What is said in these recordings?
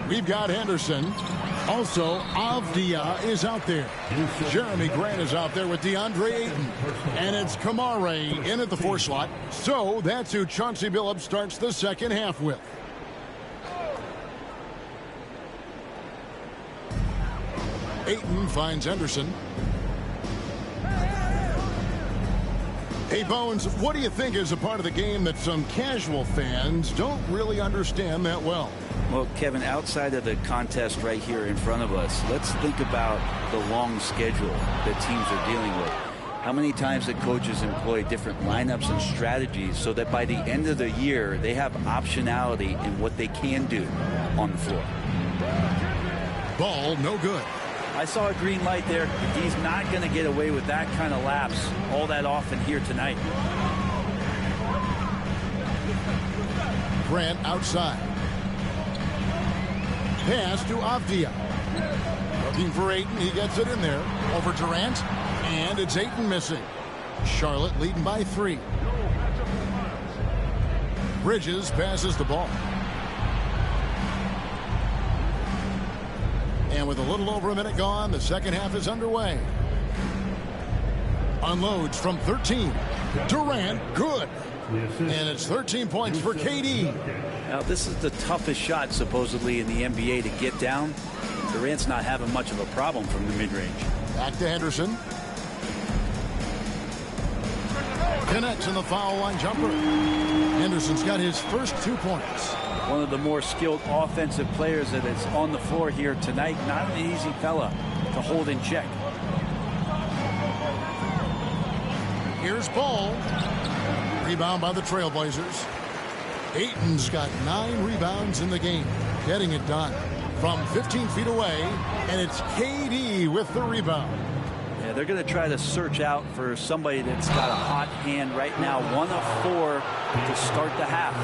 We've got Henderson. Also, Avdia is out there. Jeremy Grant is out there with DeAndre Ayton. And it's Kamare in at the 4 slot. So that's who Chauncey Billups starts the second half with. Ayton finds Henderson. Hey, Bones, what do you think is a part of the game that some casual fans don't really understand that well? Well, Kevin, outside of the contest right here in front of us, let's think about the long schedule that teams are dealing with. How many times the coaches employ different lineups and strategies so that by the end of the year, they have optionality in what they can do on the floor. Ball, no good. I saw a green light there. He's not going to get away with that kind of lapse all that often here tonight. Grant outside. Pass to Avdia. Looking for Ayton. He gets it in there. Over Durant. And it's Ayton missing. Charlotte leading by 3. Bridges passes the ball. And with a little over a minute gone, the second half is underway. Unloads from 13. Durant, good. And it's 13 points for KD. Now, this is the toughest shot, supposedly, in the NBA to get down. Durant's not having much of a problem from the mid-range. Back to Henderson. Connects in the foul line jumper. Henderson's got his first 2 points. One of the more skilled offensive players that is on the floor here tonight. Not an easy fella to hold in check. Here's Ball. Rebound by the Trailblazers. Ayton's got 9 rebounds in the game. Getting it done from 15 feet away. And it's KD with the rebound. Yeah, they're going to try to search out for somebody that's got a hot hand right now. 1 of 4 to start the half.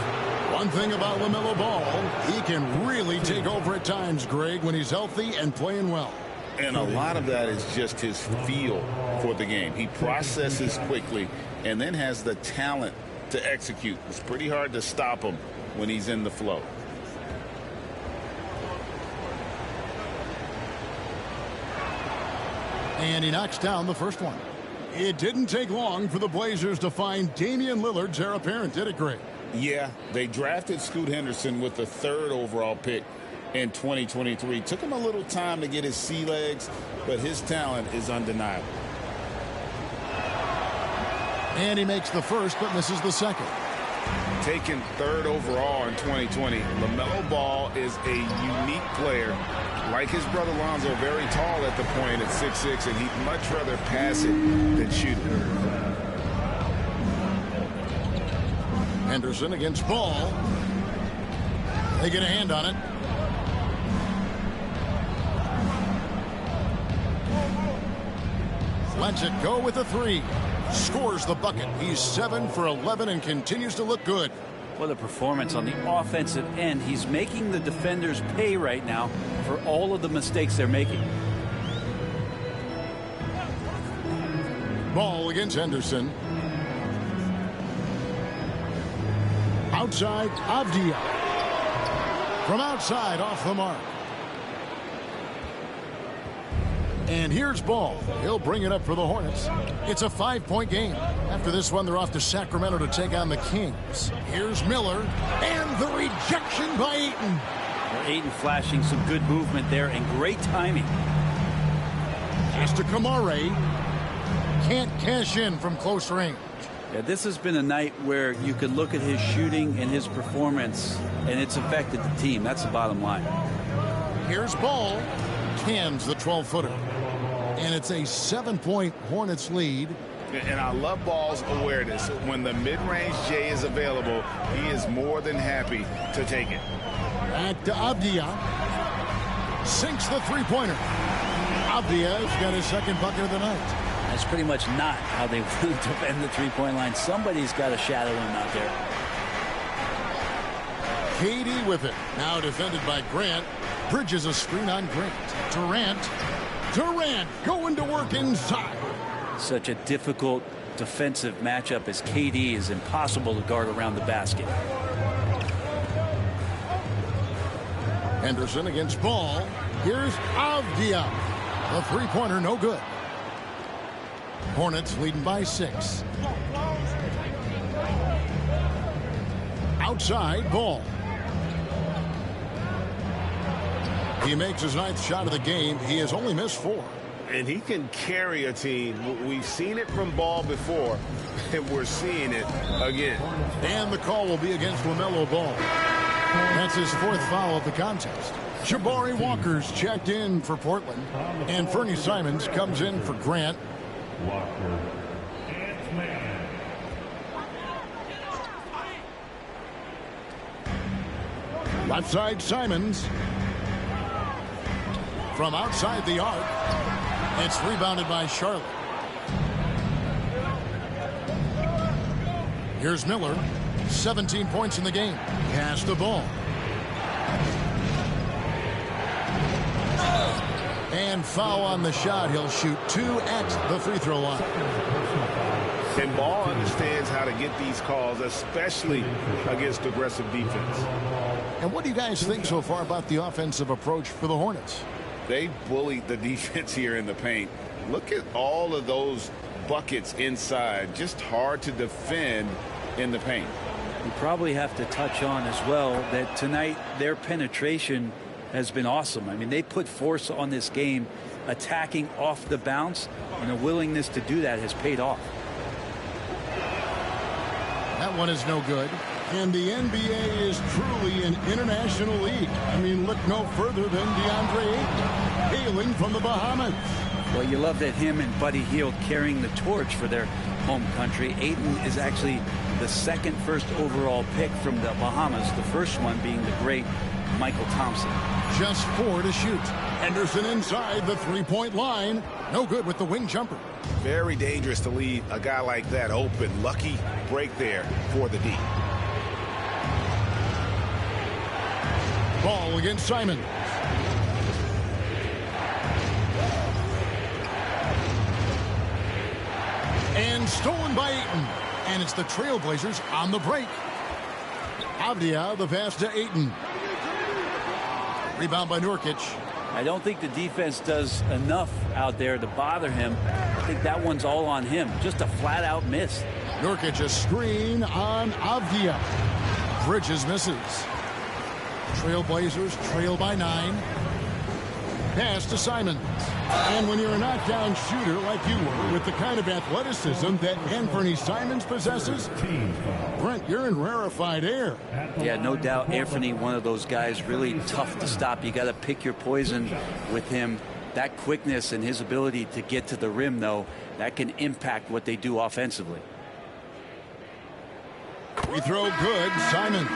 One thing about LaMelo Ball, he can really take over at times, Greg, when he's healthy and playing well. And a lot of that is just his feel for the game. He processes quickly and then has the talent to execute. It's pretty hard to stop him when he's in the flow. And he knocks down the first one. It didn't take long for the Blazers to find Damian Lillard's heir apparent, did it, Greg? Yeah, they drafted Scoot Henderson with the 3rd overall pick in 2023. Took him a little time to get his sea legs, but his talent is undeniable. And he makes the first, but misses the second. Taken 3rd overall in 2020, LaMelo Ball is a unique player. Like his brother Lonzo, very tall at the point at 6'6", and he'd much rather pass it than shoot it. Henderson against Ball. They get a hand on it. Lets it go with a 3. Scores the bucket. He's 7 for 11 and continues to look good. What a performance on the offensive end. He's making the defenders pay right now for all of the mistakes they're making. Ball against Henderson. Outside, Avdia. From outside, off the mark. And here's Ball. He'll bring it up for the Hornets. It's a 5-point game. After this one, they're off to Sacramento to take on the Kings. Here's Miller. And the rejection by Ayton. Well, Ayton flashing some good movement there and great timing. Pass to Kamare. Can't cash in from close range. Yeah, this has been a night where you could look at his shooting and his performance, and it's affected the team. That's the bottom line. Here's Ball. Cans the 12-footer. And it's a 7-point Hornets lead. And I love Ball's awareness. When the mid-range J is available, he is more than happy to take it. Back to Avdia. Sinks the 3-pointer. Avdia's got his second bucket of the night. That's pretty much not how they want to defend the 3-point line. Somebody's got to shadow him out there. KD with it. Now defended by Grant. Bridges a screen on Grant. Durant going to work inside. Such a difficult defensive matchup as KD is impossible to guard around the basket. Henderson against Ball. Here's Avdia. The three-pointer, no good. Hornets leading by 6. Outside, Ball. He makes his 9th shot of the game. He has only missed 4. And he can carry a team. We've seen it from Ball before, and we're seeing it again. And the call will be against LaMelo Ball. That's his 4th foul of the contest. Jabari Walker's checked in for Portland. And Fernie Simons comes in for Grant. Walker and Mann. Left side, Simons. From outside the arc. It's rebounded by Charlotte. Here's Miller. 17 points in the game. Pass the ball. And foul on the shot. He'll shoot 2 at the free throw line. And Ball understands how to get these calls, especially against aggressive defense. And what do you guys think so far about the offensive approach for the Hornets? They bullied the defense here in the paint. Look at all of those buckets inside. Just hard to defend in the paint. We probably have to touch on as well that tonight their penetration has been awesome. I mean, they put force on this game, attacking off the bounce, and a willingness to do that has paid off. That one is no good. And the NBA is truly an international league. I mean, look no further than DeAndre Ayton, hailing from the Bahamas. Well, you love that him and Buddy Hield carrying the torch for their home country. Ayton is actually the 2nd first overall pick from the Bahamas, the first one being the great Michael Thompson. Just 4 to shoot. Henderson inside the three-point line. No good with the wing jumper. Very dangerous to leave a guy like that open. Lucky break there for the D. Ball against Simons. And stolen by Ayton. And it's the Trailblazers on the break. Avdia, the pass to Ayton. Rebound by Nurkic. I don't think the defense does enough out there to bother him. I think that one's all on him. Just a flat-out miss. Nurkic, a screen on Avdia. Bridges misses. Trailblazers trail by 9. Pass to Simons. And when you're a knockdown shooter like you were, with the kind of athleticism that Anthony Simons possesses, Brent, you're in rarefied air. Yeah, no doubt Anthony, one of those guys, really tough to stop. You got to pick your poison with him. That quickness and his ability to get to the rim, though, that can impact what they do offensively. We throw good, Simons.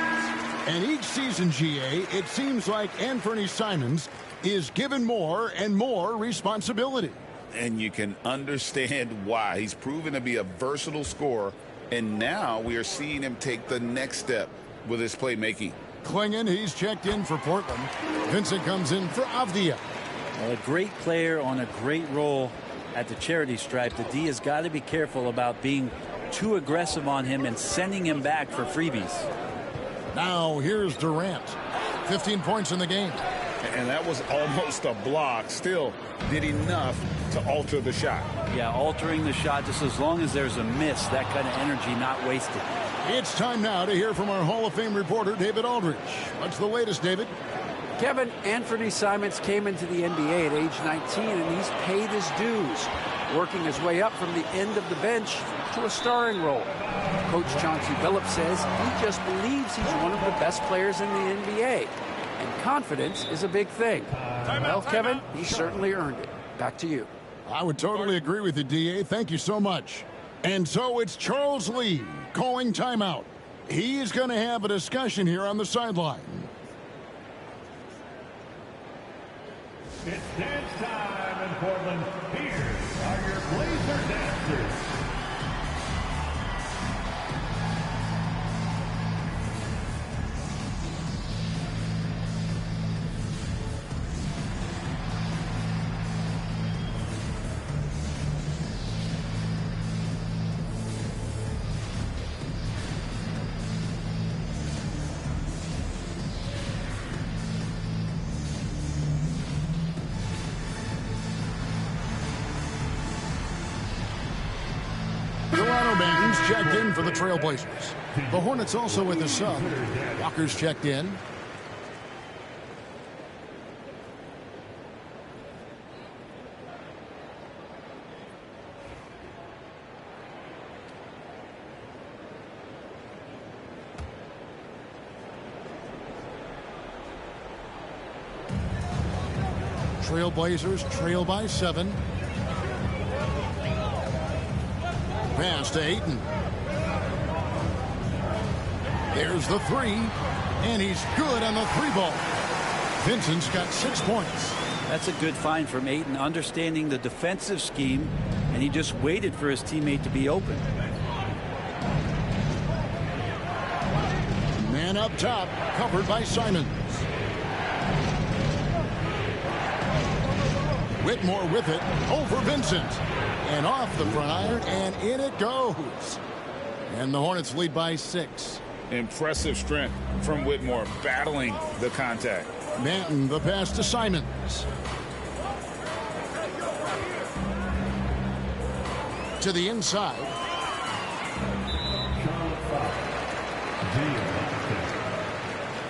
And each season, GA, it seems like Anthony Simons is given more and more responsibility. And you can understand why. He's proven to be a versatile scorer, and now we are seeing him take the next step with his playmaking. Klingon, he's checked in for Portland. Vincent comes in for Avdia. Well, a great player on a great role at the charity stripe. The D has got to be careful about being too aggressive on him and sending him back for freebies. Now here's Durant. 15 points in the game. And that was almost a block. Still did enough to alter the shot. Yeah, altering the shot, just as long as there's a miss, that kind of energy not wasted. It's time now to hear from our Hall of Fame reporter, David Aldridge. What's the latest, David? Kevin, Anthony Simons came into the NBA at age 19, and he's paid his dues, working his way up from the end of the bench to a starring role. Coach Chauncey Billups says he just believes he's one of the best players in the NBA. And confidence is a big thing. Well, Kevin, he certainly earned it. Back to you. I would totally agree with you, DA. Thank you so much. And so it's Charles Lee calling timeout. He's going to have a discussion here on the sideline. It's dance time in Portland. Here are your Blazer dancers. checked in for the Trailblazers. The Hornets also with a sub. Walker's checked in. Trailblazers trail by 7. Pass to Ayton. There's the 3, and he's good on the 3-ball. Vincent's got 6 points. That's a good find from Ayton, understanding the defensive scheme, and he just waited for his teammate to be open. Man up top, covered by Simons. Whitmore with it, over Vincent. And off the front iron, and in it goes. And the Hornets lead by 6. Impressive strength from Whitmore, battling the contact. Manton, the pass to Simons. To the inside.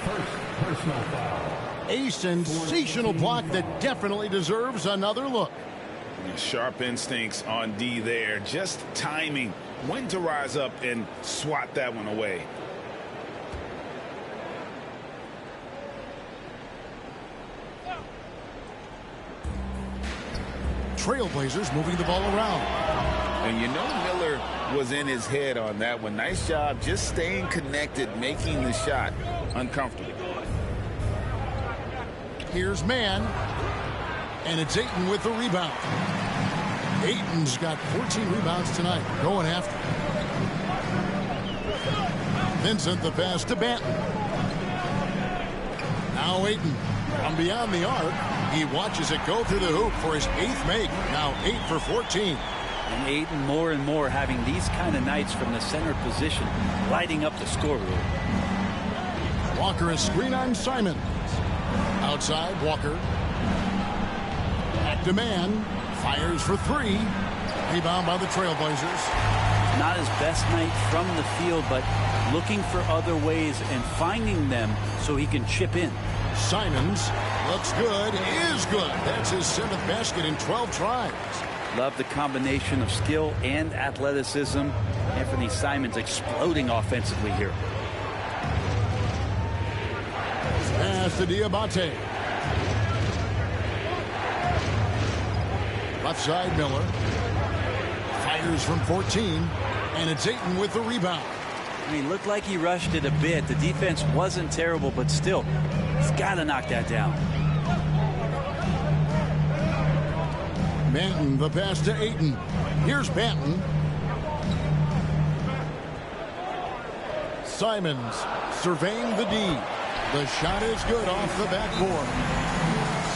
First personal foul. A sensational block that definitely deserves another look. Sharp instincts on D there. Just timing when to rise up and swat that one away. Trailblazers moving the ball around. And you know Miller was in his head on that one. Nice job just staying connected, making the shot uncomfortable. Here's Mann. And it's Ayton with the rebound. Ayton's got 14 rebounds tonight. Going after it. Vincent, the pass to Banton. Now Ayton from beyond the arc. He watches it go through the hoop for his 8th make. Now 8 for 14. And Ayton more and more having these kind of nights from the center position, lighting up the scoreboard. Walker a screen on Simons. Outside, Walker. Back to Mann. Fires for 3. Rebound by the Trailblazers. Not his best night from the field, but looking for other ways and finding them so he can chip in. Simons looks good, is good. That's his 7th basket in 12 tries. Love the combination of skill and athleticism. Anthony Simons exploding offensively here. Pass to Diabate. Left side, Miller. Fires from 14. And it's Ayton with the rebound. I mean, looked like he rushed it a bit. The defense wasn't terrible, but still, he's got to knock that down. Manton, the pass to Ayton. Here's Manton. Simons surveying the D. The shot is good off the backboard.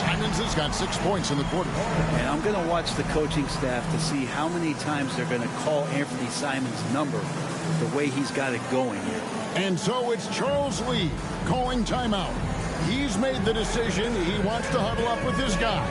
Simons has got 6 points in the quarter. And I'm going to watch the coaching staff to see how many times they're going to call Anthony Simons' number the way he's got it going here. And so it's Charles Lee calling timeout. He's made the decision. He wants to huddle up with his guys.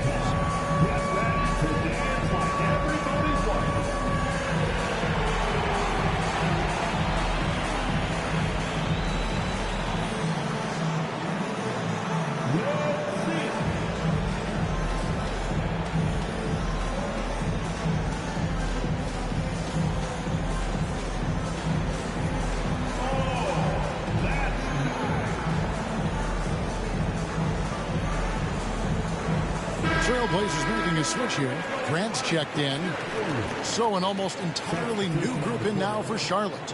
Trailblazers making a switch here. Grant's checked in. So an almost entirely new group in now for Charlotte.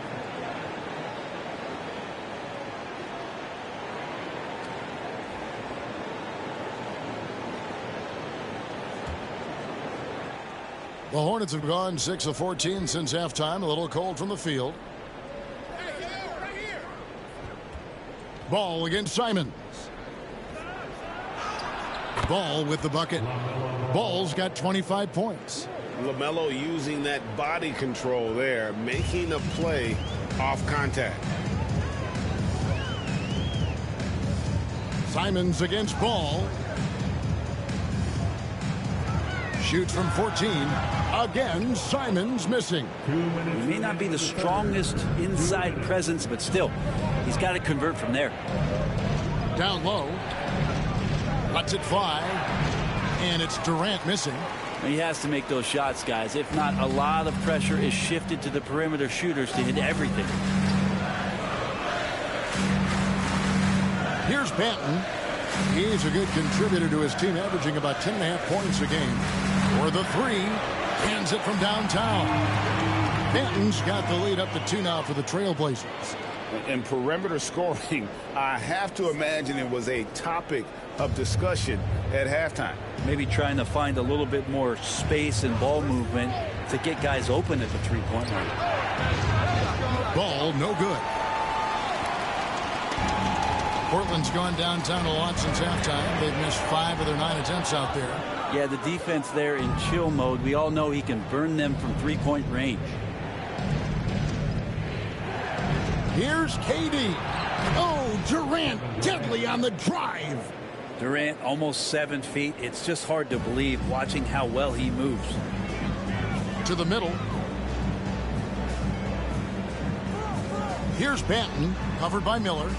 The Hornets have gone 6 of 14 since halftime. A little cold from the field. Ball against Simons. Ball with the bucket. Ball's got 25 points. LaMelo using that body control there, making a play off contact. Simons against Ball. Shoots from 14. Again, Simons missing. He may not be the strongest inside presence, but still, he's got to convert from there. Down low. Lets it fly. And it's Durant missing. He has to make those shots, guys. If not, a lot of pressure is shifted to the perimeter shooters to hit everything. Here's Banton. He's a good contributor to his team, averaging about 10.5 points a game. For the three, hands it from downtown. Banton's got the lead up to 2 now for the Trailblazers. In perimeter scoring, I have to imagine it was a topic of discussion at halftime. Maybe trying to find a little bit more space and ball movement to get guys open at the three-point line. Ball no good. Portland's gone downtown a lot since halftime. They've missed 5 of their 9 attempts out there. Yeah, the defense there in chill mode. We all know he can burn them from three-point range. Here's KD. Oh, Durant deadly on the drive. Durant almost 7 feet. It's just hard to believe watching how well he moves. To the middle. Here's Banton, covered by Miller.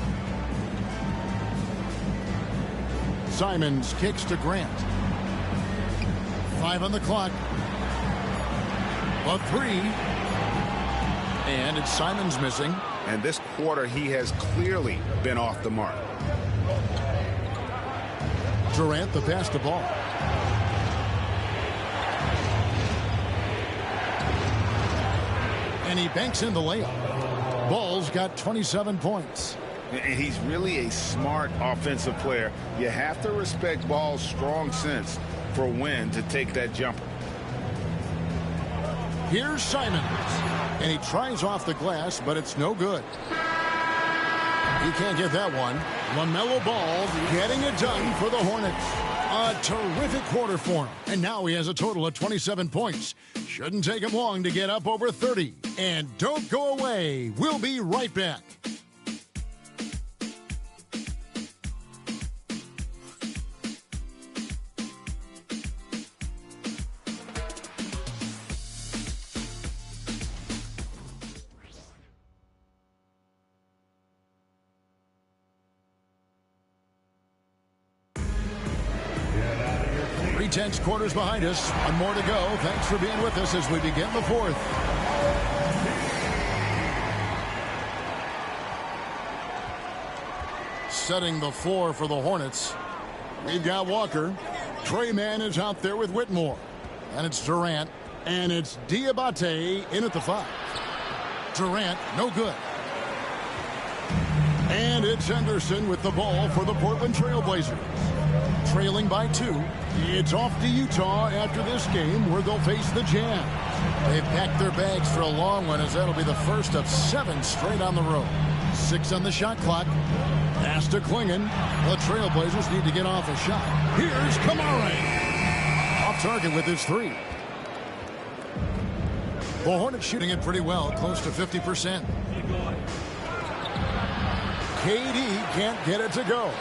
Simons kicks to Grant. 5 on the clock. A 3. And it's Simons missing. And this quarter, he has clearly been off the mark. Durant the pass to ball. And he banks in the layup. Ball's got 27 points. And he's really a smart offensive player. You have to respect Ball's strong sense for when to take that jumper. Here's Simons. And he tries off the glass, but it's no good. He can't get that one. LaMelo Ball getting it done for the Hornets. A terrific quarter for him. And now he has a total of 27 points. Shouldn't take him long to get up over 30. And don't go away. We'll be right back. Tense quarters behind us. One more to go. Thanks for being with us as we begin the fourth. Setting the floor for the Hornets. We've got Walker. Trey Mann is out there with Whitmore. And it's Durant. And it's Diabate in at the 5. Durant, no good. And it's Henderson with the ball for the Portland Trailblazers. Trailing by 2. It's off to Utah after this game where they'll face the Jazz. They've packed their bags for a long one as that'll be the first of 7 straight on the road. 6 on the shot clock. Pass to Klingon. The Trailblazers need to get off a shot. Here's Kamara. Off target with his 3. The Hornets shooting it pretty well, close to 50%. KD can't get it to go.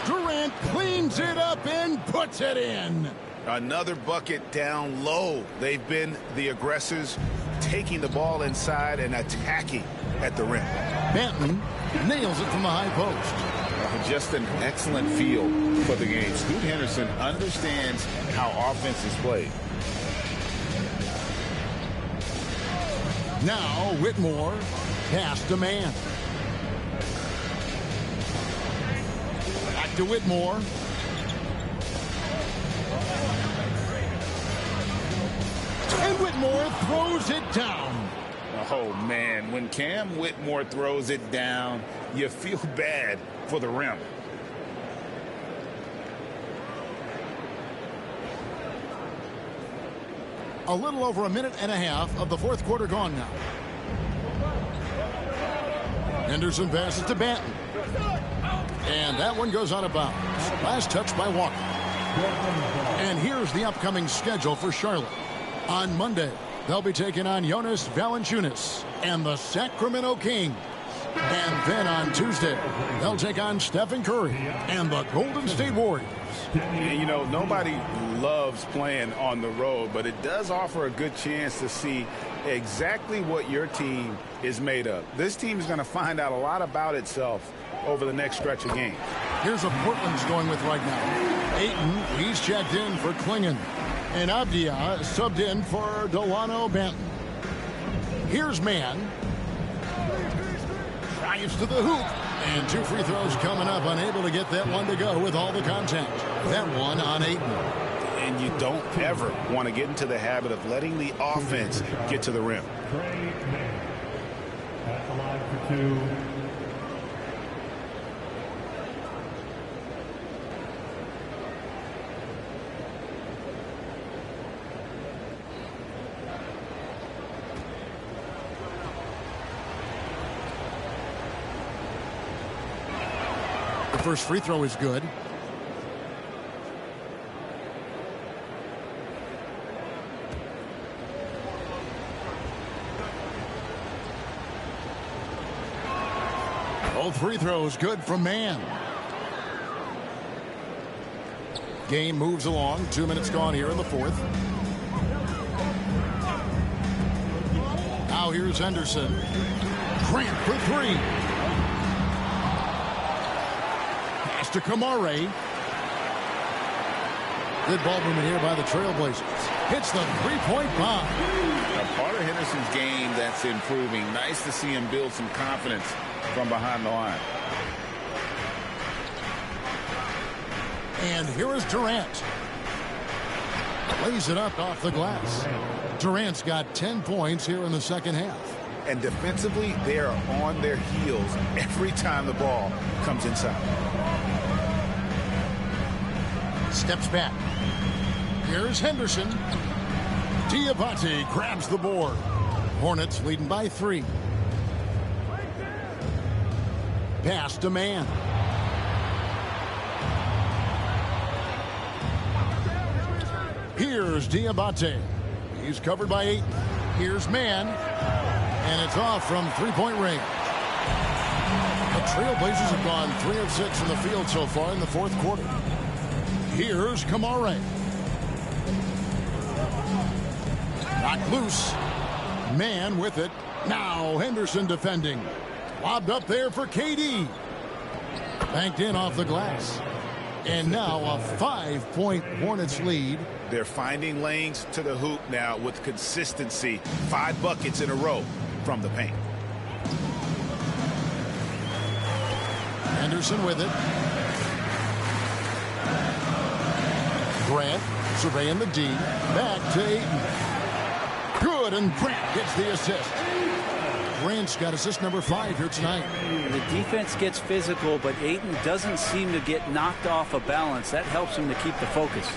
Durant cleans it up and puts it in. Another bucket down low. They've been the aggressors, taking the ball inside and attacking at the rim. Banton nails it from the high post. Just an excellent feel for the game. Scoot Henderson understands how offense is played. Now Whitmore, pass to Mann. To Whitmore. And Whitmore throws it down. Oh, man. When Cam Whitmore throws it down, you feel bad for the rim. A little over a minute and a half of the fourth quarter gone now. Henderson passes to Banton. And that one goes out of bounds. Last touch by Walker. And here's the upcoming schedule for Charlotte. On Monday, they'll be taking on Jonas Valanciunas and the Sacramento Kings. And then on Tuesday, they'll take on Stephen Curry and the Golden State Warriors. And, you know, nobody loves playing on the road, but it does offer a good chance to see exactly what your team is made of. This team is going to find out a lot about itself over the next stretch of games. Here's what Portland's going with right now. Ayton, he's checked in for Klingon. And Avdia subbed in for Delano Banton. Here's Mann. Drives to the hoop. And 2 free throws coming up. Unable to get that one to go with all the contact. That one on Ayton. And you don't ever want to get into the habit of letting the offense get to the rim. At the line for 2. The first free throw is good. Both free throws good from Mann. Game moves along. 2 minutes gone here in the fourth. Now here's Henderson. Grant for 3. Pass to Kamare. Good ball movement here by the Trailblazers. Hits the three-point bomb. A part of Henderson's game that's improving. Nice to see him build some confidence from behind the line. And here is Durant. Lays it up off the glass. Durant's got 10 points here in the second half. And defensively, they are on their heels every time the ball comes inside. Steps back. Here's Henderson. Diabate grabs the board. Hornets leading by 3. Pass to Mann. Here's Diabate. He's covered by 8. Here's Mann. And it's off from three-point range. The Trailblazers have gone 3 of 6 from the field so far in the fourth quarter. Here's Kamare. Knocked loose. Mann with it. Now Henderson defending. Lobbed up there for KD. Banked in off the glass. And now a 5-point Hornets lead. They're finding lanes to the hoop now with consistency. 5 buckets in a row from the paint. Henderson with it. Grant surveying the D. Back to Ayton. Good, and Grant gets the assist. Grant's got assist number 5 here tonight. The defense gets physical, but Ayton doesn't seem to get knocked off of balance. That helps him to keep the focus.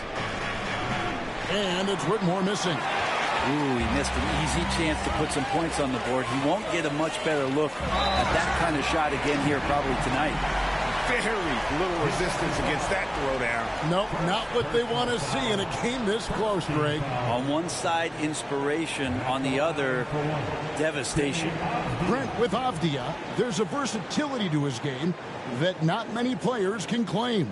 And it's Whitmore missing. Ooh, he missed an easy chance to put some points on the board. He won't get a much better look at that kind of shot again here probably tonight. Very little resistance against that throwdown. Nope, not what they want to see in a game this close, Greg. On one side, inspiration. On the other, devastation. Brent with Avdia, there's a versatility to his game that not many players can claim.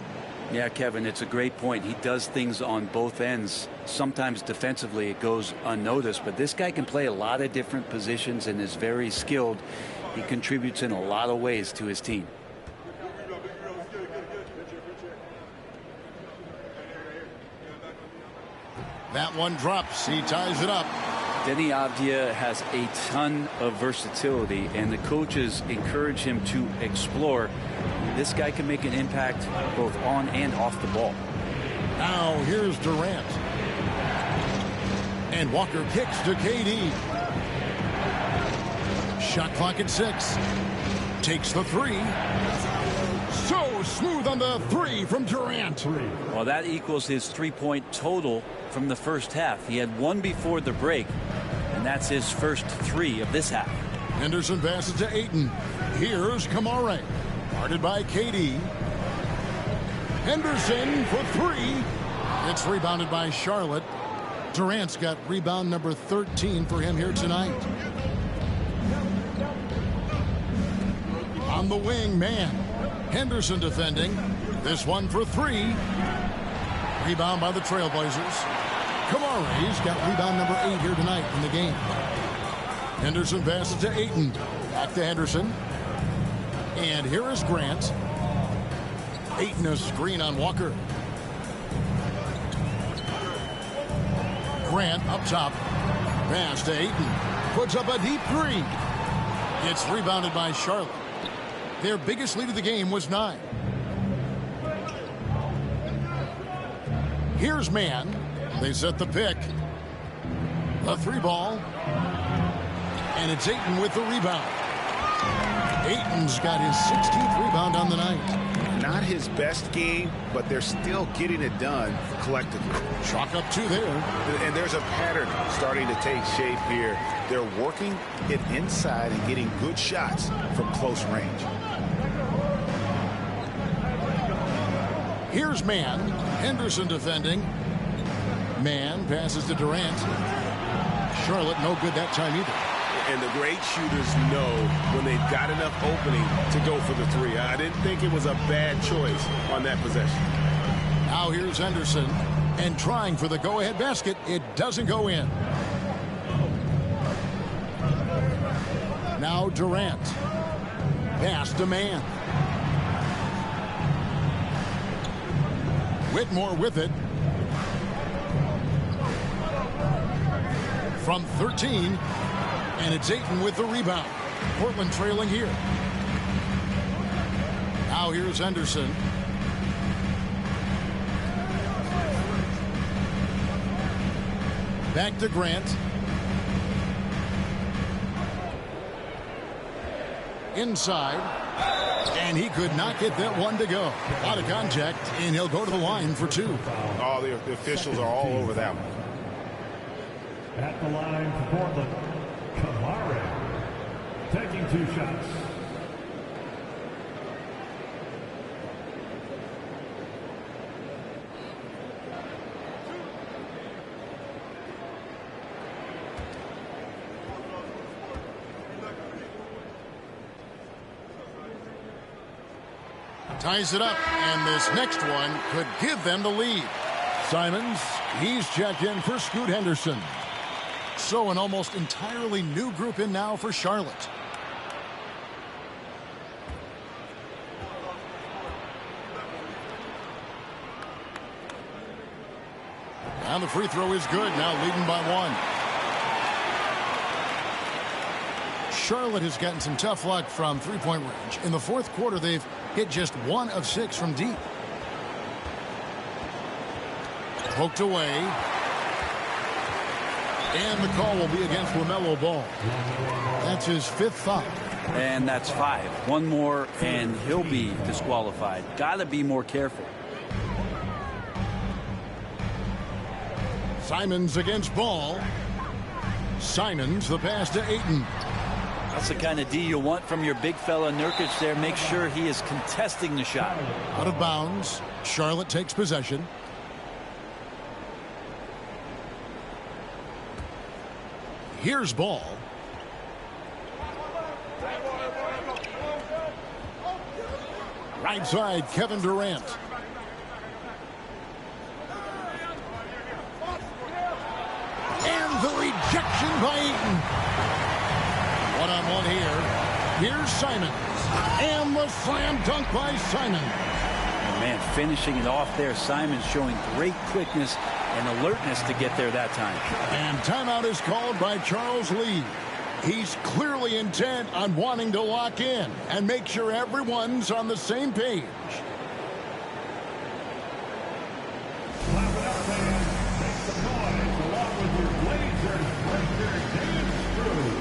Yeah, Kevin, it's a great point. He does things on both ends. Sometimes defensively it goes unnoticed, but this guy can play a lot of different positions and is very skilled. He contributes in a lot of ways to his team. That one drops. He ties it up. Denny Avdia has a ton of versatility, and the coaches encourage him to explore. This guy can make an impact both on and off the ball. Now here's Durant. And Walker kicks to KD. Shot clock at 6. Takes the 3. So smooth on the 3 from Durant. Well, that equals his 3-point total from the first half. He had 1 before the break, and that's his first 3 of this half. Henderson passes to Ayton. Here's Kamare. Guarded by KD. Henderson for 3. It's rebounded by Charlotte. Durant's got rebound number 13 for him here tonight. On the wing, Mann. Henderson defending. This one for three. Rebound by the Trailblazers. Kamare's got rebound number 8 here tonight in the game. Henderson passes to Ayton. Back to Henderson. And here is Grant. Ayton a screen on Walker. Grant up top. Pass to Ayton. Puts up a deep three. It's rebounded by Charlotte. Their biggest lead of the game was 9. Here's Mann. They set the pick. A 3-ball. And it's Ayton with the rebound. Ayton's got his 16th rebound on the night. Not his best game, but they're still getting it done collectively. Chalk up 2 there. And there's a pattern starting to take shape here. They're working it inside and getting good shots from close range. Here's Mann. Henderson defending. Mann passes to Durant. Charlotte no good that time either. And the great shooters know when they've got enough opening to go for the 3. I didn't think it was a bad choice on that possession. Now here's Henderson. And trying for the go-ahead basket. It doesn't go in. Now Durant. Pass to Mann. Whitmore with it. From 13. And it's Ayton with the rebound. Portland trailing here. Now here's Henderson. Back to Grant. Inside. And he could not get that one to go. Out of contact, and he'll go to the line for 2. Oh, the officials are all over that one. At the line for Portland, Kamara taking 2 shots. Ties it up, and this next one could give them the lead. Simons, he's checked in for Scoot Henderson. So an almost entirely new group in now for Charlotte. And the free throw is good, now leading by 1. Charlotte has gotten some tough luck from three-point range. In the fourth quarter, they've hit just 1 of 6 from deep. Poked away. And the call will be against LaMelo Ball. That's his 5th foul. And that's 5. One more, and he'll be disqualified. Got to be more careful. Simons against Ball. Simons, the pass to Ayton. That's the kind of D you want from your big fella Nurkic there. Make sure he is contesting the shot. Out of bounds. Charlotte takes possession. Here's Ball. Right side, Kevin Durant. And the rejection by Ayton. One-on-one here. Here's Simons. And the slam dunk by Simons. Oh, man, finishing it off there. Simons showing great quickness and alertness to get there that time. And timeout is called by Charles Lee. He's clearly intent on wanting to lock in and make sure everyone's on the same page. Clap it up, fans. Make some noise along with your Blazers President Dave Strug.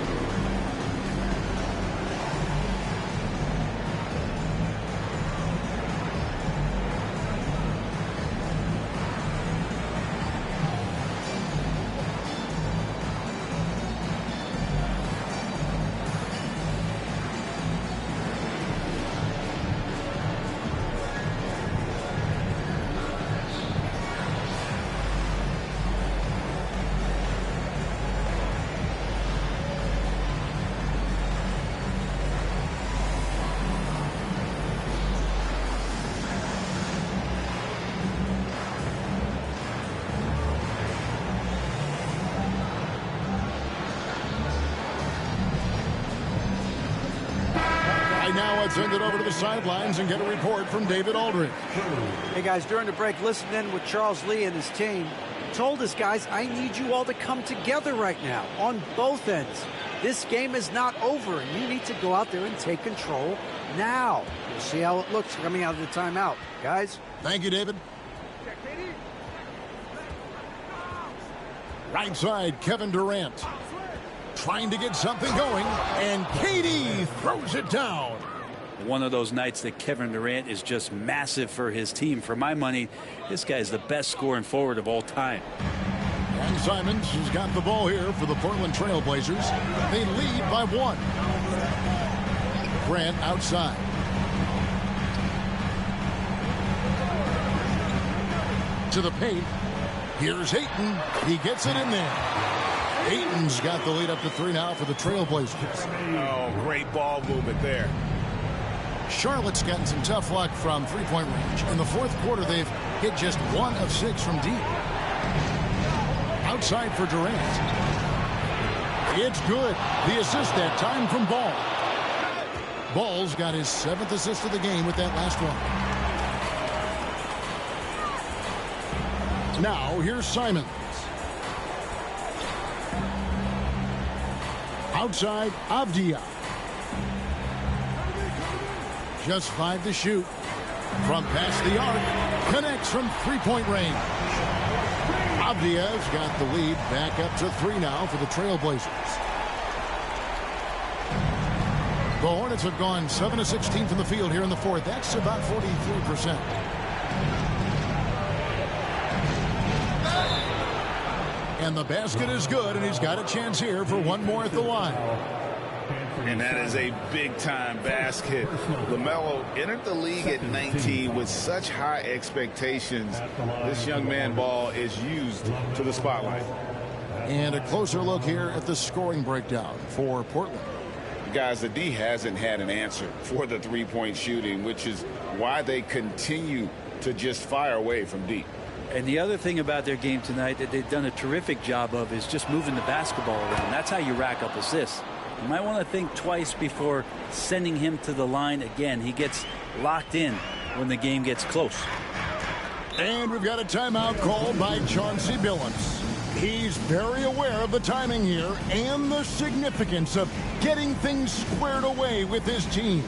let's send it over to the sidelines and get a report from David Aldridge. Hey, guys, during the break, listen in with Charles Lee and his team. Told us, guys, I need you all to come together right now on both ends. This game is not over, and you need to go out there and take control now. We'll see how it looks coming out of the timeout. Guys? Thank you, David. Right side, Kevin Durant. Trying to get something going, and KD throws it down. One of those nights that Kevin Durant is just massive for his team. For my money, this guy is the best scoring forward of all time. And Simons has got the ball here for the Portland Trail Blazers. They lead by 1. Grant outside. To the paint. Here's Ayton. He gets it in there. Ayton's got the lead up to 3 now for the Trail Blazers. Oh, great ball movement there. Charlotte's gotten some tough luck from three-point range. In the fourth quarter, they've hit just 1 of 6 from deep. Outside for Durant. It's good. The assist that time from Ball. Ball's got his 7th assist of the game with that last one. Now, here's Simons. Outside, Avdia. Just 5 to shoot. From past the arc. Connects from three-point range. Avdia's got the lead back up to 3 now for the Trail Blazers. The Hornets have gone 7 of 16 from the field here in the fourth. That's about 43%. And the basket is good, and he's got a chance here for 1 more at the line. And that is a big-time basket. LaMelo entered the league at 19 with such high expectations. This young man Ball is used to the spotlight. And a closer look here at the scoring breakdown for Portland. Guys, the D hasn't had an answer for the three-point shooting, which is why they continue to just fire away from deep. And the other thing about their game tonight that they've done a terrific job of is just moving the basketball around. That's how you rack up assists. You might want to think twice before sending him to the line again. He gets locked in when the game gets close. And we've got a timeout called by Chauncey Billups. He's very aware of the timing here and the significance of getting things squared away with his team.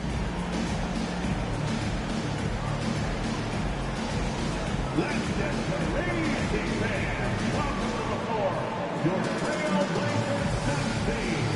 Let's get the raging fans. Welcome to the floor. Your Trail Blazers 17.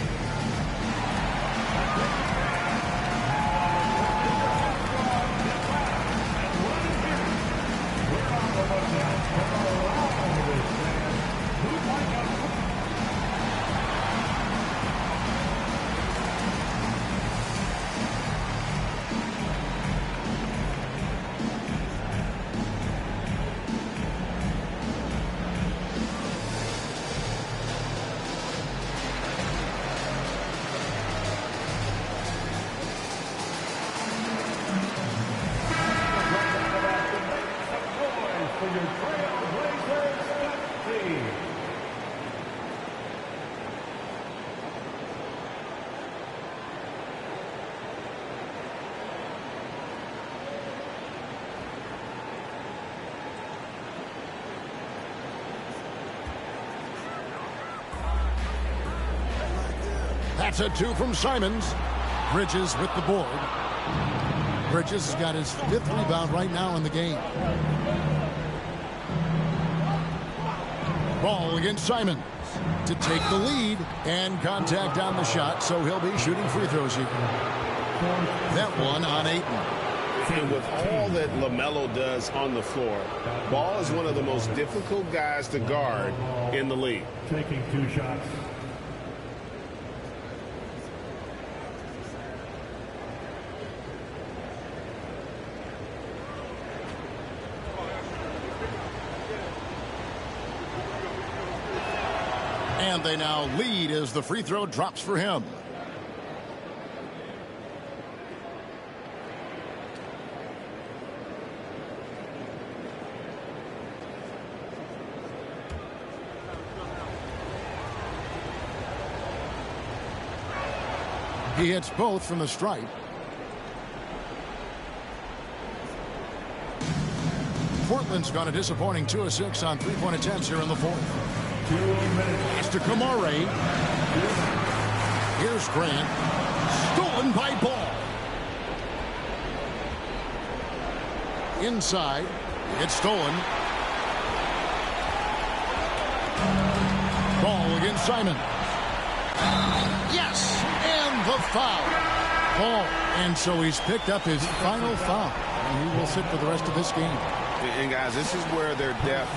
That's a 2 from Simons. Bridges with the board. Bridges has got his 5th rebound right now in the game. Ball against Simons to take the lead, and contact on the shot, so he'll be shooting free throws here. That one on Ayton. And with all that LaMelo does on the floor, Ball is one of the most difficult guys to guard in the league. Taking 2 shots. And they now lead as the free throw drops for him. He hits both from the stripe. Portland's gone a disappointing 2 of 6 on three-point attempts here in the fourth. It's to Kamare. Here's Grant. Stolen by Ball. Inside. It's stolen. Ball against Simon. Yes! And the foul. Ball. And so he's picked up his final foul. And he will sit for the rest of this game. And guys, this is where their depth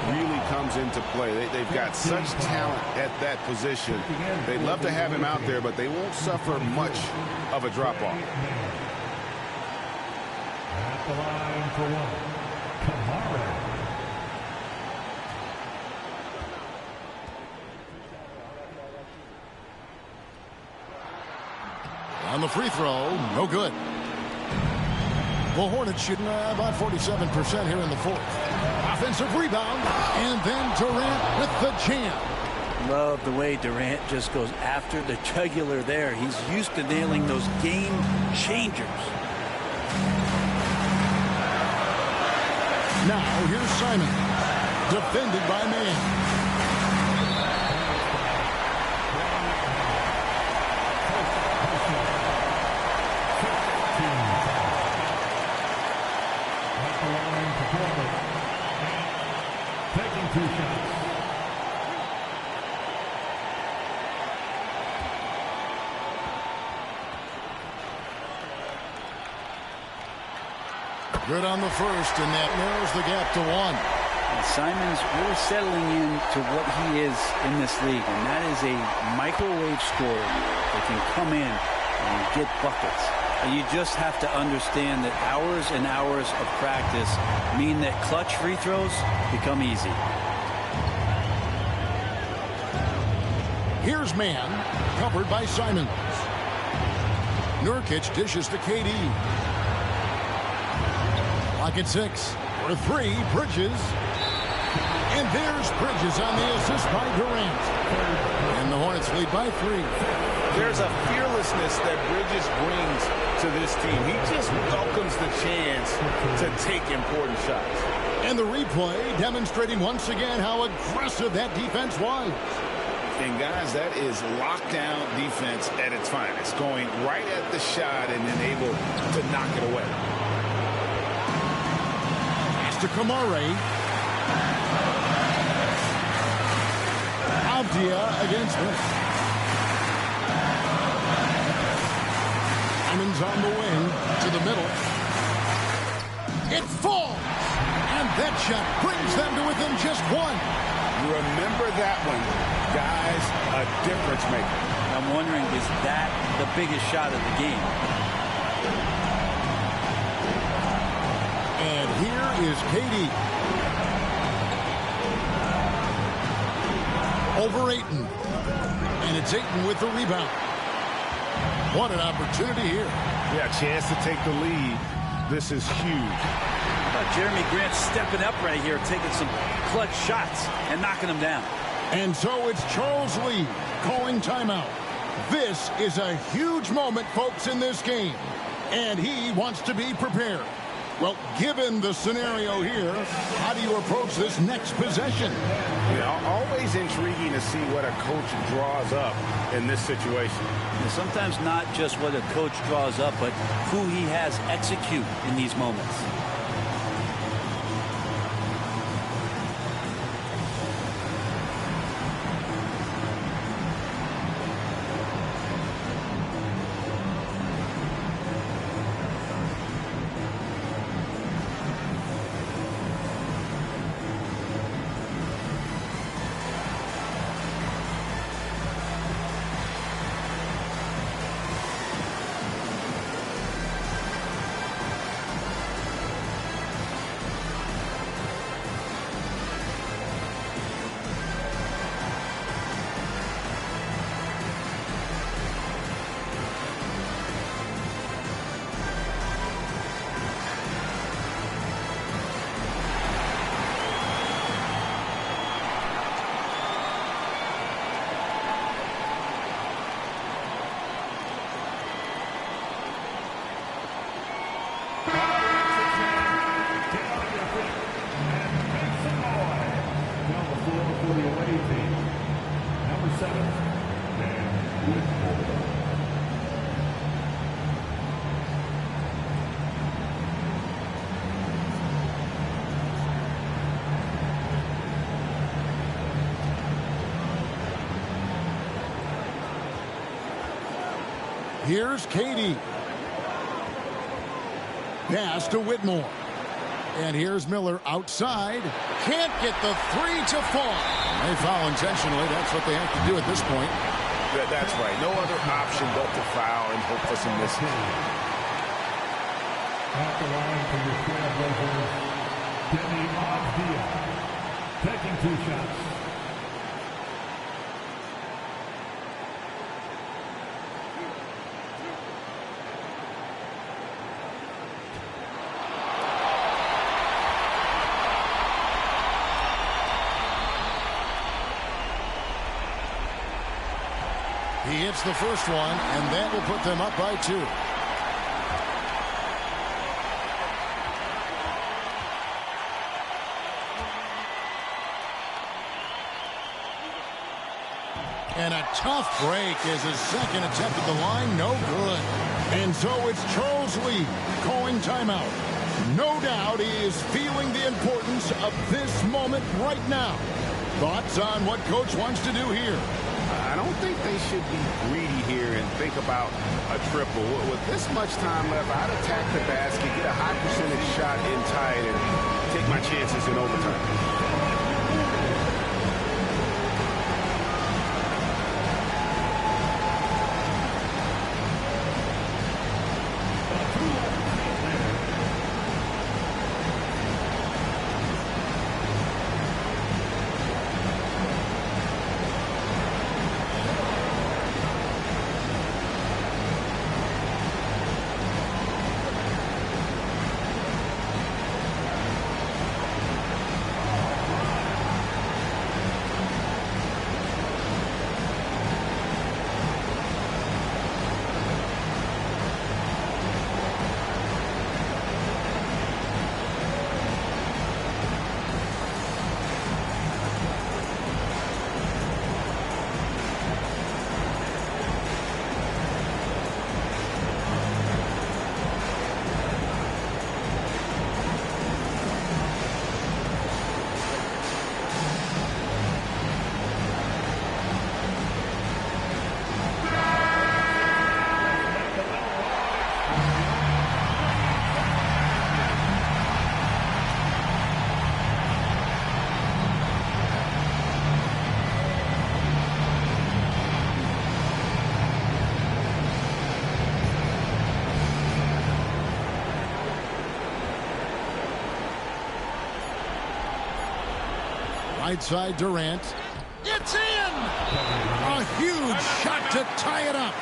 really comes into play. They've got such talent at that position. They'd love to have him out there, but they won't suffer much of a drop-off. At the line for one, Kamara. On the free throw, no good. The Hornets shooting about 47% here in the fourth. Offensive rebound, and then Durant with the jam. Love the way Durant just goes after the jugular there. He's used to nailing those game changers. Now here's Simon, defended by Man. Taking 2 shots. Good on the first, and that narrows the gap to 1. And Simon's really settling into what he is in this league, and that is a microwave scorer that can come in and get buckets. And you just have to understand that hours and hours of practice mean that clutch free throws become easy. Here's Man, covered by Simons. Nurkic dishes to KD. Lock at 6. For 3, Bridges. And there's Bridges on the assist by Durant. And the Hornets lead by 3. There's a fearlessness that Bridges brings to this team. He just welcomes the chance to take important shots. And the replay demonstrating once again how aggressive that defense was. And guys, that is lockdown defense at its finest. Going right at the shot and then able to knock it away. Pass to Kamare. Avdia against Smith. Simon's on the wing to the middle. It falls! And that shot brings them to within just 1. Remember that one, guys, a difference maker. I'm wondering, is that the biggest shot of the game? And here is KD. Over Ayton. And it's Ayton with the rebound. What an opportunity here. Yeah, chance to take the lead. This is huge. Jeremy Grant stepping up right here, taking some clutch shots and knocking them down. And so it's Charles Lee calling timeout. This is a huge moment, folks, in this game. And he wants to be prepared. Well, given the scenario here, how do you approach this next possession? You know, always intriguing to see what a coach draws up in this situation. And sometimes not just what a coach draws up, but who he has execute in these moments. Here's Katie. Pass to Whitmore. And here's Miller outside. Can't get the three to fall. They foul intentionally. That's what they have to do at this point. That's right. No other option but to foul and hope for some misses. At the line for your Trailblazers, Demi Avdija, taking 2 shots. He hits the first one, and that will put them up by 2. And a tough break is his second attempt at the line. No good. And so it's Charles Lee calling timeout. No doubt he is feeling the importance of this moment right now. Thoughts on what Coach wants to do here? I don't think they should be greedy here and think about a triple. With this much time left, I'd attack the basket, get a high percentage shot in tight, and take my chances in overtime. Right side Durant. It's in! A huge shot to tie it up.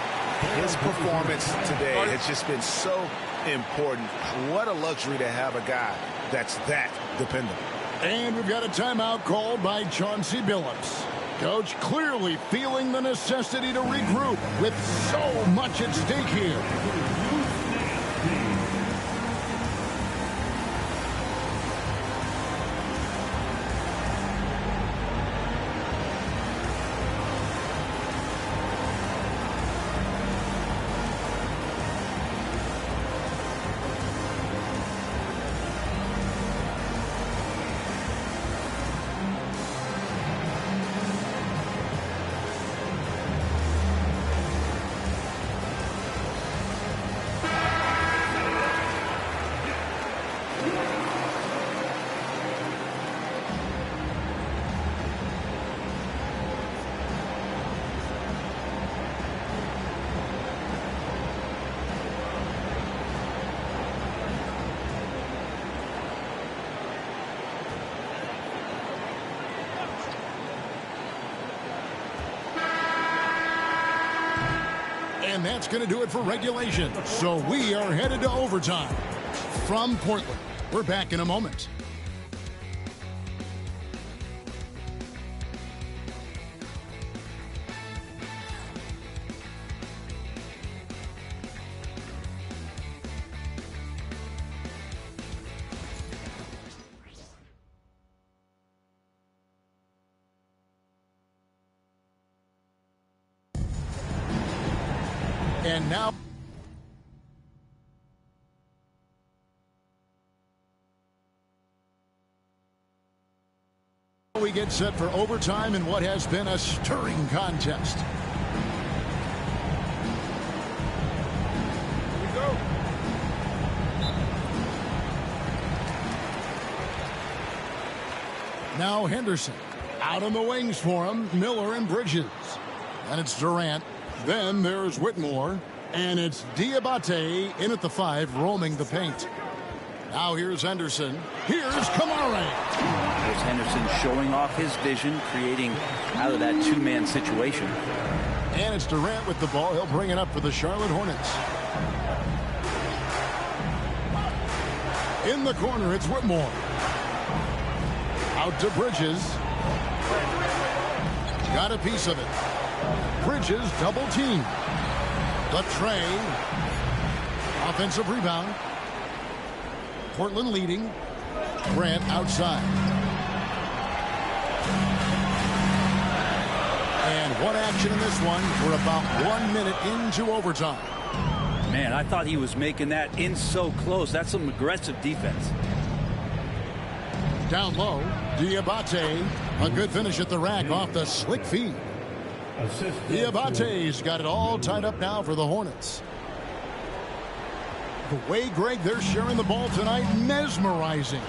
His performance today has just been so important. What a luxury to have a guy that's that dependable. And we've got a timeout called by Chauncey Billups. Coach clearly feeling the necessity to regroup with so much at stake here. And that's going to do it for regulation. So we are headed to overtime. From Portland, we're back in a moment. And now we get set for overtime in what has been a stirring contest. Now Henderson. Out on the wings for him, Miller and Bridges. And it's Durant. Then there's Whitmore. And it's Diabate in at the 5, roaming the paint. Now here's Henderson. Here's Kamara. There's Henderson showing off his vision, creating out of that two-man situation. And it's Durant with the ball. He'll bring it up for the Charlotte Hornets. In the corner, it's Whitmore. Out to Bridges. Got a piece of it. Bridges double team. The tray. Offensive rebound. Portland leading. Grant outside. And one action in this one. We're about 1 minute into overtime. Man, I thought he was making that in so close. That's some aggressive defense. Down low, Diabate. A good finish at the rack off the slick feed. Diabate's got it all tied up now for the Hornets. The way, Greg, they're sharing the ball tonight, mesmerizing.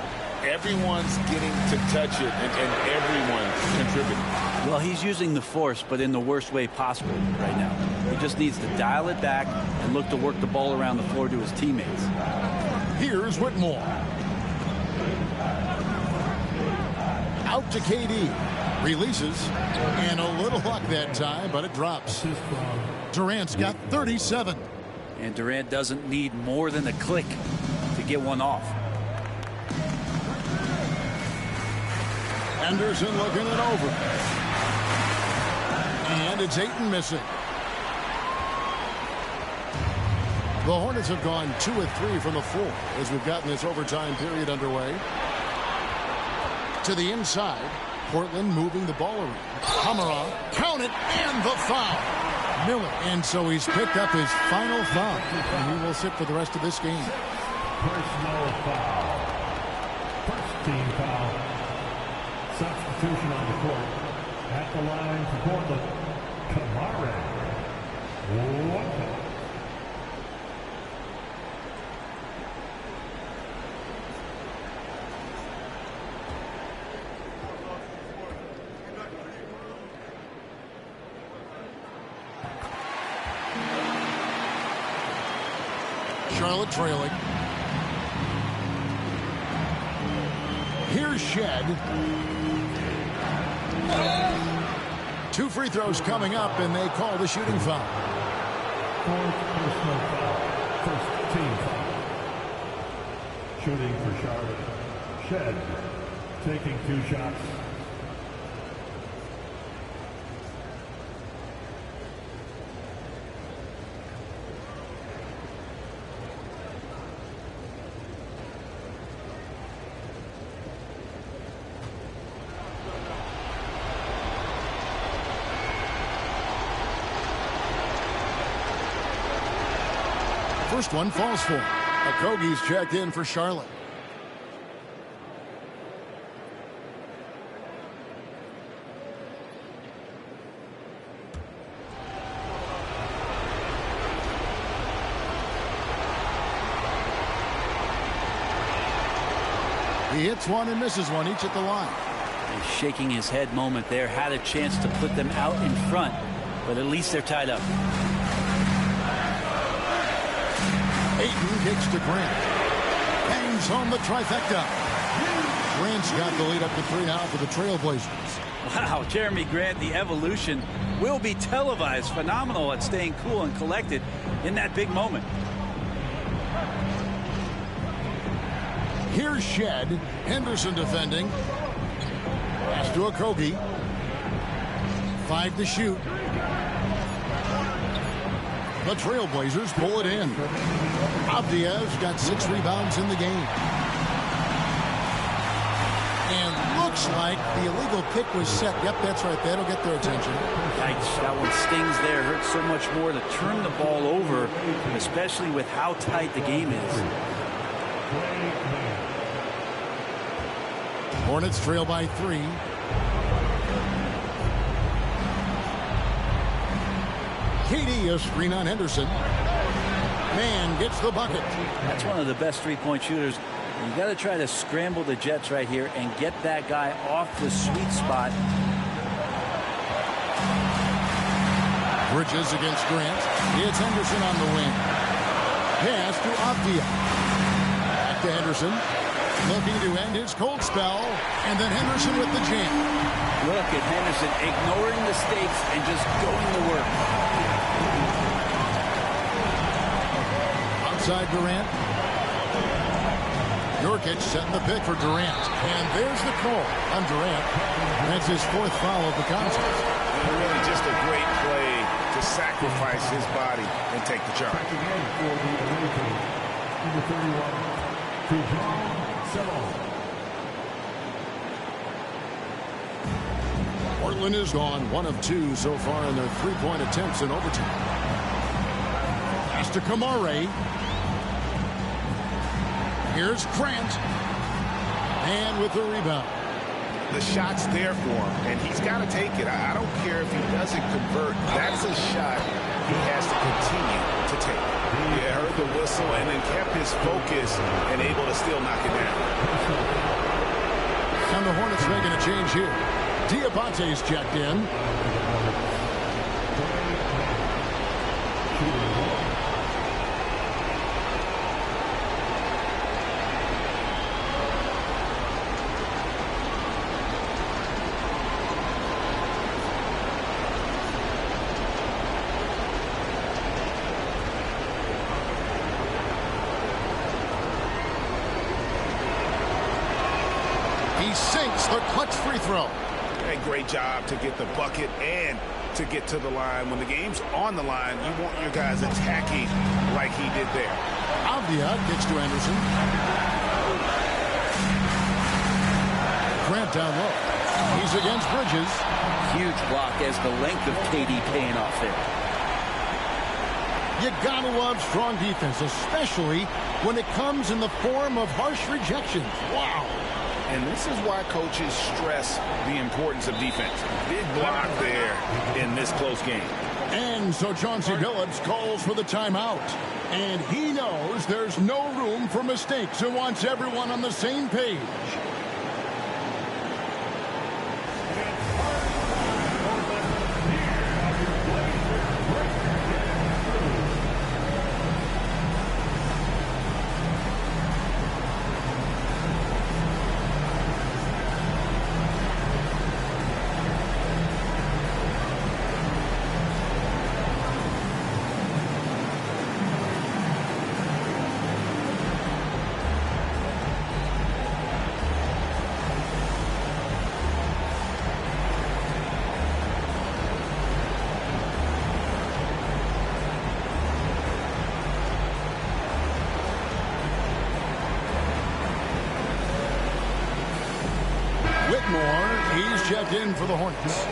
Everyone's getting to touch it, and everyone's contributing. Well, he's using the force, but in the worst way possible right now. He just needs to dial it back and look to work the ball around the floor to his teammates. Here's Whitmore. Out to KD. Releases. And a little luck that time, but it drops. Durant's got 37. And Durant doesn't need more than a click to get one off. Anderson looking it over. And it's Ayton missing. The Hornets have gone 2 of 3 from the floor as we've gotten this overtime period underway. To the inside. Portland moving the ball around. Kamara, count it, and the foul. Miller, and so he's picked up his final foul. And he will sit for the rest of this game. Personal foul. First team foul. Substitution on the court. At the line for Portland, Kamara. One foul. Charlotte trailing. Here's Shed. 2 free throws coming up, and they call the shooting foul. Fourth personal foul. First team foul. Shooting for Charlotte. Shed taking 2 shots. First one falls for him. Okogie's checked in for Charlotte. He hits one and misses one, each at the line. He's shaking his head moment there. Had a chance to put them out in front, but at least they're tied up. Ayton kicks to Grant. Hangs home the trifecta. Grant's got the lead up to 3 now for the Trailblazers. Wow, Jeremy Grant, the evolution will be televised. Phenomenal at staying cool and collected in that big moment. Here's Shed. Henderson defending. Pass to Okogie. 5 to shoot. The Trailblazers pull it in. Avdiev's got 6 rebounds in the game. And looks like the illegal pick was set. Yep, that's right. That'll get their attention. Yikes, that one stings there. Hurts so much more to turn the ball over, especially with how tight the game is. Hornets trail by 3. KD, a screen on Henderson. Man gets the bucket. That's one of the best three-point shooters You got to try to scramble the Jets right here and get that guy off the sweet spot. Bridges against Grant. It's Henderson on the wing. Pass to Avdia. Back to Henderson. Looking to end his cold spell. And then Henderson with the jam. Look at Henderson ignoring mistakes and just going to work. Outside Durant. Nurkic setting the pick for Durant. And there's the call on Durant. That's his 4th foul of the contest. Really just a great play to sacrifice his body and take the charge. Portland is gone 1 of 2 so far in their 3-point attempts in overtime. Pass to Kamare. Here's Grant. And with the rebound. The shot's there for him, and he's got to take it. I don't care if he doesn't convert. That's a shot he has to continue to take. He heard the whistle and then kept his focus and able to still knock it down. And the Hornets making a change here. Diabate's checked in. He sinks the clutch free throw. A great job to get the bucket and to get to the line. When the game's on the line, you want your guys attacking like he did there. Avdia gets to Anderson. Grant down low. He's against Bridges. Huge block as the length of KD paying off there. You gotta love strong defense, especially when it comes in the form of harsh rejections. Wow. And this is why coaches stress the importance of defense. Big block there in this close game. And so Chauncey Billups calls for the timeout. And he knows there's no room for mistakes and wants everyone on the same page. He's checked in for the Hornets.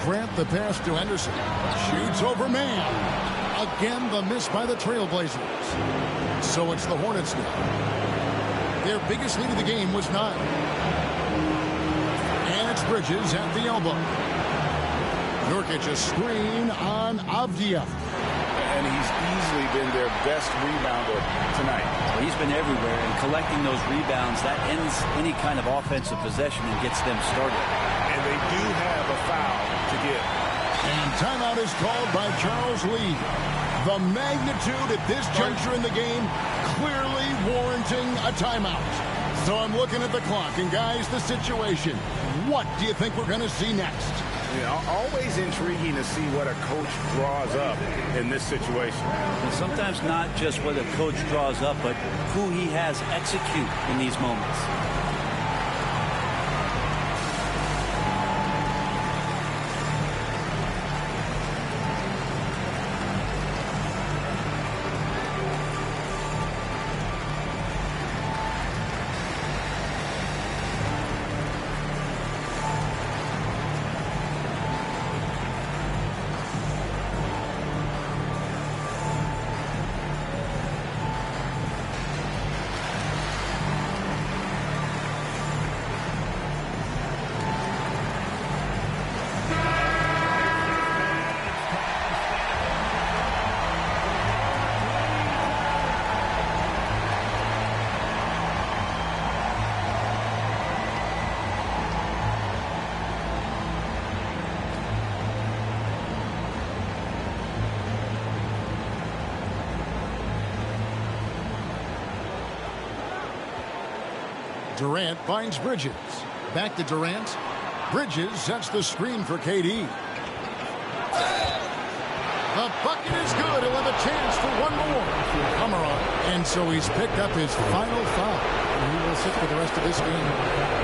Grant the pass to Henderson. Shoots over man. Again, the miss by the Trailblazers. So it's the Hornets now. Their biggest lead of the game was 9. And it's Bridges at the elbow. Nurkic a screen on Avdia. And he's easily been their best rebounder tonight. Well, he's been everywhere, and collecting those rebounds, that ends any kind of offensive possession and gets them started. And they do have a foul to give. And timeout is called by Charles Lee. The magnitude at this juncture in the game clearly warranting a timeout. So I'm looking at the clock, and guys, the situation. What do you think we're going to see next? Always intriguing to see what a coach draws up in this situation. And sometimes not just what a coach draws up, but who he has execute in these moments. Durant finds Bridges. Back to Durant. Bridges sets the screen for KD. The bucket is good. He'll have a chance for one more. Hammer on. And so he's picked up his final foul. And he will sit for the rest of this game.